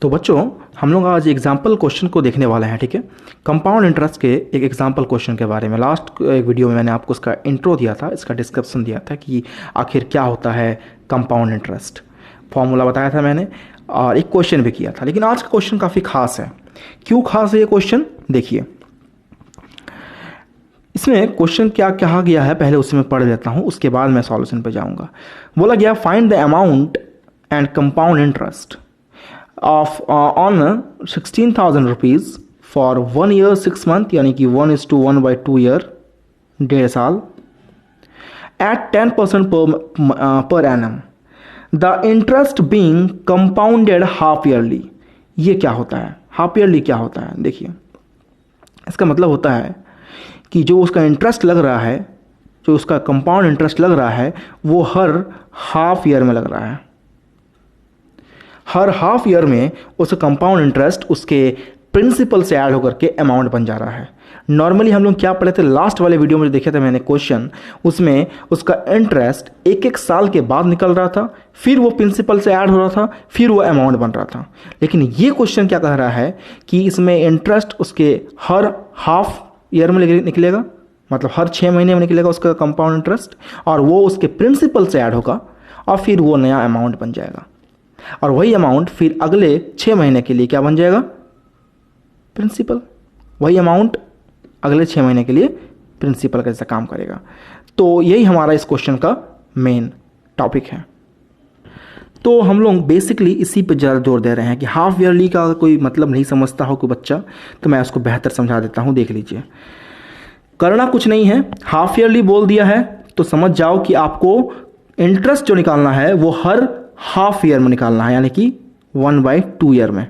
तो बच्चों हम लोग आज एग्जाम्पल क्वेश्चन को देखने वाले हैं। ठीक है, कंपाउंड इंटरेस्ट के एक एग्जाम्पल क्वेश्चन के बारे में लास्ट एक वीडियो में मैंने आपको इसका इंट्रो दिया था, इसका डिस्क्रिप्शन दिया था कि आखिर क्या होता है कंपाउंड इंटरेस्ट, फॉर्मूला बताया था मैंने और एक क्वेश्चन भी किया था। लेकिन आज का क्वेश्चन काफ़ी खास है। क्यों खास है ये क्वेश्चन, देखिए इसमें क्वेश्चन क्या कहा गया है, पहले उसे मैं पढ़ लेता हूँ, उसके बाद मैं सॉल्यूशन पे जाऊँगा। बोला गया find the amount and compound interest of on 16,000 rupees for 1 year 6 month, यानी कि 1:1/2 ईयर, 1.5 साल, at 10% per annum, the interest being compounded half yearly. ये क्या होता है, हाफ ईयरली क्या होता है? देखिए इसका मतलब होता है कि जो उसका इंटरेस्ट लग रहा है, जो उसका कंपाउंड इंटरेस्ट लग रहा है, वो हर हाफ ईयर में लग रहा है। हर हाफ ईयर में उस कंपाउंड इंटरेस्ट उसके प्रिंसिपल से ऐड होकर के अमाउंट बन जा रहा है। नॉर्मली हम लोग क्या पढ़े थे, लास्ट वाले वीडियो में जो देखे थे मैंने क्वेश्चन, उसमें उसका इंटरेस्ट एक साल के बाद निकल रहा था, फिर वो प्रिंसिपल से ऐड हो रहा था, फिर वो अमाउंट बन रहा था। लेकिन ये क्वेश्चन क्या कह रहा है कि इसमें इंटरेस्ट उसके हर हाफ ईयर में निकलेगा, मतलब हर 6 महीने में निकलेगा उसका कंपाउंड इंटरेस्ट, और वो उसके प्रिंसिपल से ऐड होगा और फिर वो नया अमाउंट बन जाएगा। और वही अमाउंट फिर अगले 6 महीने के लिए क्या बन जाएगा, प्रिंसिपल। वही अमाउंट अगले 6 महीने के लिए प्रिंसिपल कैसे काम करेगा। तो यही हमारा इस क्वेश्चन का मेन टॉपिक है। तो हम लोग बेसिकली इसी पे ज़्यादा जोर दे रहे हैं कि हाफ ईयरली का कोई मतलब नहीं समझता हो कोई बच्चा, तो मैं उसको बेहतर समझा देता हूँ। देख लीजिए, करना कुछ नहीं है, हाफ ईयरली बोल दिया है तो समझ जाओ कि आपको इंटरेस्ट जो निकालना है वो हर हाफ ईयर में निकालना है, यानी कि 1/2 ईयर में।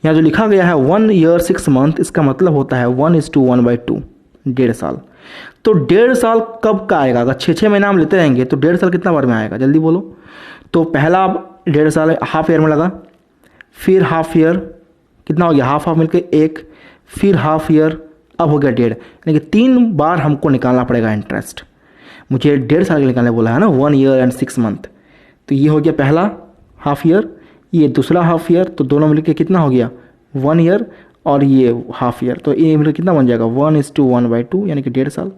यहाँ जो लिखा गया है 1 ईयर 6 मंथ, इसका मतलब होता है 1:1/2, 1.5 साल। तो 1.5 साल कब का आएगा? अगर 6 महीना हम लेते रहेंगे तो 1.5 साल कितना बार में आएगा, जल्दी बोलो। तो पहला अब 1.5 साल हाफ ईयर में लगा, फिर हाफ ईयर कितना हो गया, हाफ मिलकर 1, फिर हाफ ईयर, अब हो गया 1.5, यानी कि 3 बार हमको निकालना पड़ेगा इंटरेस्ट। मुझे 1.5 साल के निकालने बोला है ना, 1 ईयर एंड 6 मंथ। तो ये हो गया पहला हाफ ईयर, ये दूसरा हाफ ईयर, तो दोनों मिलकर कितना हो गया 1 ईयर, और ये हाफ ईयर, तो ये मिलकर कितना बन जाएगा 1:1/2, यानी कि 1.5 साल।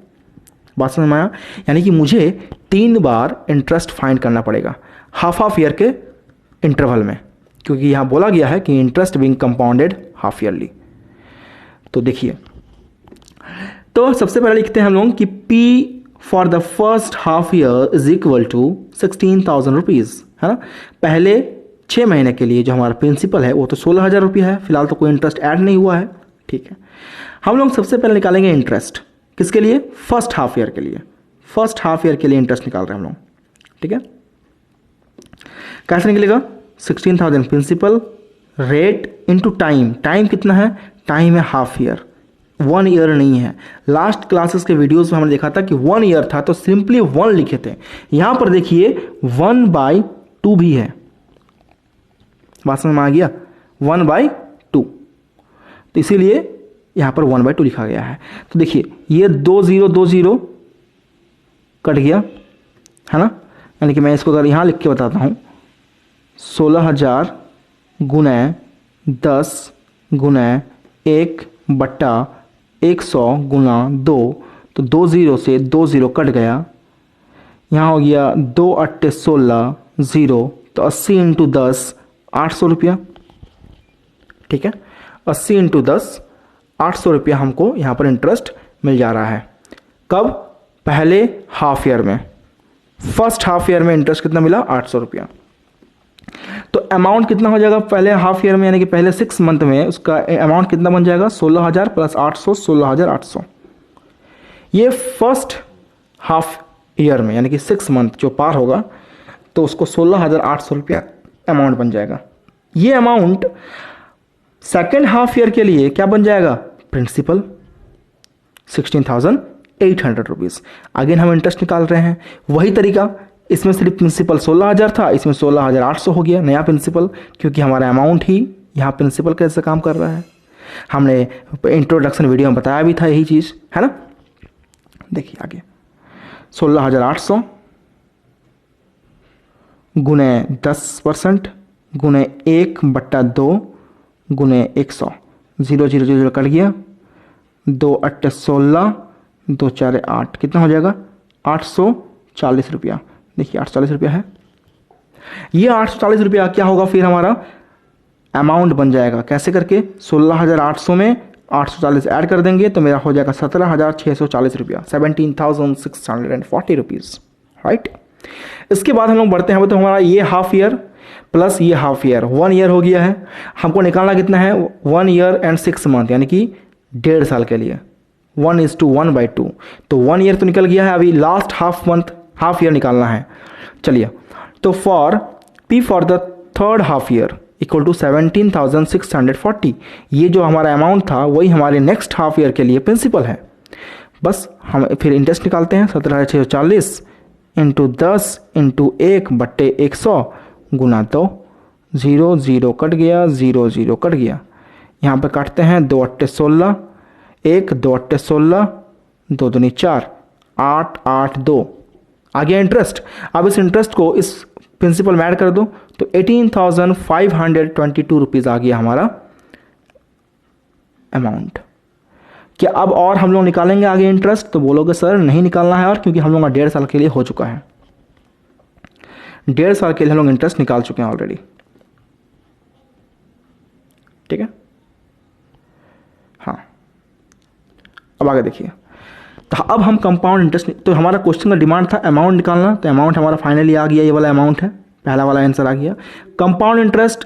बात समझ में आया? यानी कि मुझे 3 बार इंटरेस्ट फाइंड करना पड़ेगा हाफ ईयर के इंटरवल में, क्योंकि यहाँ बोला गया है कि interest being compounded half yearly. तो देखिए, तो सबसे पहले लिखते हैं हम लोग कि P for the first half year is equal to 16,000 rupees, है ना। पहले 6 महीने के लिए जो हमारा प्रिंसिपल है वो तो 16,000 रुपये है, फिलहाल तो कोई इंटरेस्ट ऐड नहीं हुआ है। ठीक है, हम लोग सबसे पहले निकालेंगे इंटरेस्ट, किसके लिए, फर्स्ट हाफ ईयर के लिए। फर्स्ट हाफ ईयर के लिए इंटरेस्ट निकाल रहे हैं हम लोग। ठीक है, कैसे निकलेगा, 16,000 principal, rate into time. Time कितना है, टाइम है हाफ ईयर, 1 ईयर नहीं है। लास्ट क्लासेस के वीडियोस में हमने देखा था कि 1 ईयर था तो सिंपली 1 लिखे थे। यहां पर देखिए 1/2 भी है, बात समझ में आ गया, 1/2, तो इसीलिए यहां पर 1/2 लिखा गया है। तो देखिए ये 2 0 कट गया, है ना, यानी कि मैं इसको अगर यहां लिख के बताता हूं, 16,000 गुना 10 गुना 1/100 गुना 2, तो 2 0 से 2 0 कट गया, यहाँ हो गया 2 8 16 0, तो 80 × 10 800 रुपया। ठीक है, 80 × 10 800 रुपया हमको यहाँ पर इंटरेस्ट मिल जा रहा है। कब, पहले हाफ ईयर में, फर्स्ट हाफ ईयर में इंटरेस्ट कितना मिला, 800 रुपया। तो अमाउंट कितना हो जाएगा पहले हाफ ईयर में, यानी कि पहले 6 मंथ में उसका अमाउंट कितना बन जाएगा, 16,000 + 800, 16,800। ये फर्स्ट हाफ ईयर में, यानी कि 6 मंथ जो पार होगा तो उसको 16,800 रुपया अमाउंट बन जाएगा। ये अमाउंट सेकेंड हाफ ईयर के लिए क्या बन जाएगा, प्रिंसिपल 16,800 रुपीज़। अगेन हम इंटरेस्ट निकाल रहे हैं, वही तरीका, इसमें सिर्फ प्रिंसिपल 16,000 था, इसमें 16,800 हो गया नया प्रिंसिपल, क्योंकि हमारा अमाउंट ही यहाँ प्रिंसिपल कैसे काम कर रहा है। हमने इंट्रोडक्शन वीडियो में बताया भी था यही चीज़, है ना। देखिए आगे 16,800 गुने 10%, गुने 1/2 गुने 100, 0 0 0 कट गया, 2 8 16, 2 4 8, कितना हो जाएगा 840 रुपया। देखिए 840 रुपया है। ये 840 रुपया क्या होगा फिर हमारा अमाउंट बन जाएगा, कैसे करके 16,800 में 840 ऐड कर देंगे तो मेरा हो जाएगा 17,640 रुपया, 17,640 रुपीज़, राइट। इसके बाद हम लोग बढ़ते हैं, तो हमारा ये हाफ ईयर प्लस ये हाफ ईयर 1 ईयर हो गया है। हमको निकालना कितना है 1 ईयर एंड 6 मंथ, यानी कि 1.5 साल के लिए 1:1/2, तो 1 ईयर तो निकल गया है। अभी लास्ट हाफ ईयर निकालना है। चलिए, तो P for the third half year equal to 17,640, ये जो हमारा अमाउंट था वही हमारे नेक्स्ट हाफ ईयर के लिए प्रिंसिपल है। बस हम फिर इंटरेस्ट निकालते हैं, 17,640 इंटू 10 इंटू 1/100 गुना 2, 0 0 कट गया, 0 0 कट गया। यहाँ पर काटते हैं 2 8 16, 1 2 8 16, 2 दूनी 4, 8 8 2 आ गया इंटरेस्ट। अब इस इंटरेस्ट को इस प्रिंसिपल में ऐड कर दो तो 18,522 रुपीज़ आ गया हमारा अमाउंट। क्या अब और हम लोग निकालेंगे आगे इंटरेस्ट? तो बोलोगे सर नहीं निकालना है और, क्योंकि हम लोग का 1.5 साल के लिए हो चुका है। 1.5 साल के लिए हम लोग इंटरेस्ट निकाल चुके हैं ऑलरेडी, ठीक है। हाँ, अब आगे देखिए, तो अब हम कंपाउंड इंटरेस्ट, तो हमारा क्वेश्चन का डिमांड था अमाउंट निकालना, तो अमाउंट हमारा फाइनली आ गया, ये वाला अमाउंट है, पहला वाला आंसर आ गया। Compound interest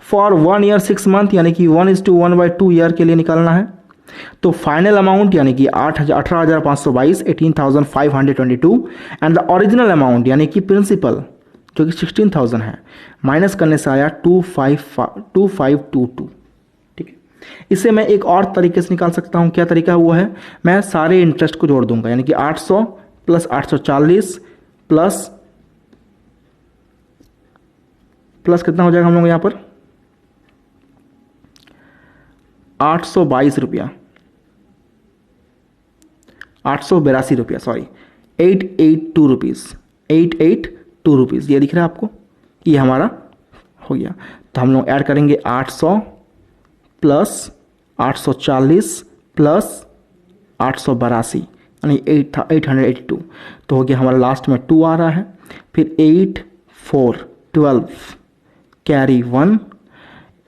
for 1 year 6 month, यानी कि 1:1/2 ईयर के लिए निकालना है। तो फाइनल अमाउंट यानी कि 18,522, 18,522 एंड द ओरिजिनल अमाउंट यानी कि प्रिंसिपल जो कि 16,000 है, माइनस करने से आया 2522। ठीक है, इसे मैं एक और तरीके से निकाल सकता हूँ। क्या तरीका हुआ है, मैं सारे इंटरेस्ट को जोड़ दूंगा, यानी कि 800 प्लस 840 प्लस कितना हो जाएगा हम लोग यहाँ पर 822 रुपया, 882 रुपया, सॉरी 882 रुपीज़, 882 रुपीज़, ये दिख रहा है आपको, ये हमारा हो गया। तो हम लोग ऐड करेंगे 800 प्लस 840 प्लस 882 यानी 882, तो हो गया हमारा लास्ट में 2 आ रहा है। फिर 8 4 12 कैरी 1,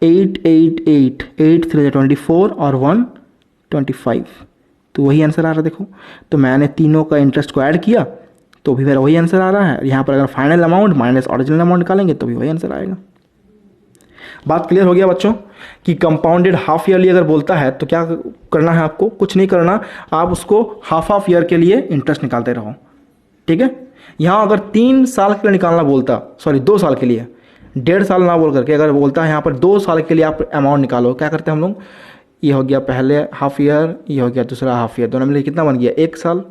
8 8 8 8 3 24 और 1 25, तो वही आंसर आ रहा है। देखो, तो मैंने तीनों का इंटरेस्ट को ऐड किया तो भी मेरा वही आंसर आ रहा है। यहाँ पर अगर final amount minus original amount निकालेंगे तो भी वही आंसर आएगा। बात क्लियर हो गया बच्चों कि कंपाउंडेड हाफ ईयरली अगर बोलता है तो क्या करना है आपको? कुछ नहीं करना, आप उसको हाफ ईयर के लिए इंटरेस्ट निकालते रहो, ठीक है। यहाँ अगर 3 साल के लिए निकालना बोलता, सॉरी 2 साल के लिए, 1.5 साल ना बोल करके अगर बोलता है यहाँ पर 2 साल के लिए आप अमाउंट निकालो, क्या करते हैं हम लोग, ये हो गया पहले हाफ ईयर, ये हो गया दूसरा हाफ ईयर, दोनों मिलकर कितना बन गया 1 साल,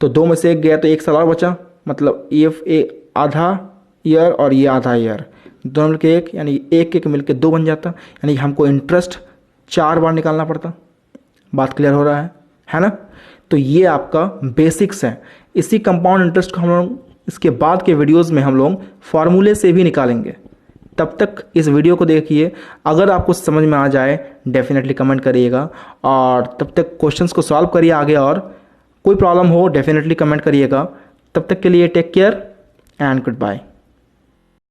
तो 2 में से 1 गया तो 1 साल और बचा, मतलब ये आधा ईयर और ये आधा ईयर, दोनों मिलकर 1, यानी 1 1 मिलकर 2 बन जाता, यानी हमको इंटरेस्ट 4 बार निकालना पड़ता। बात क्लियर हो रहा है ना। तो ये आपका बेसिक्स है। इसी कंपाउंड इंटरेस्ट को हम लोग इसके बाद के वीडियोस में हम लोग फार्मूले से भी निकालेंगे। तब तक इस वीडियो को देखिए, अगर आपको समझ में आ जाए डेफिनेटली कमेंट करिएगा, और तब तक क्वेश्चंस को सॉल्व करिए आगे, और कोई प्रॉब्लम हो डेफिनेटली कमेंट करिएगा। तब तक के लिए take care and good bye.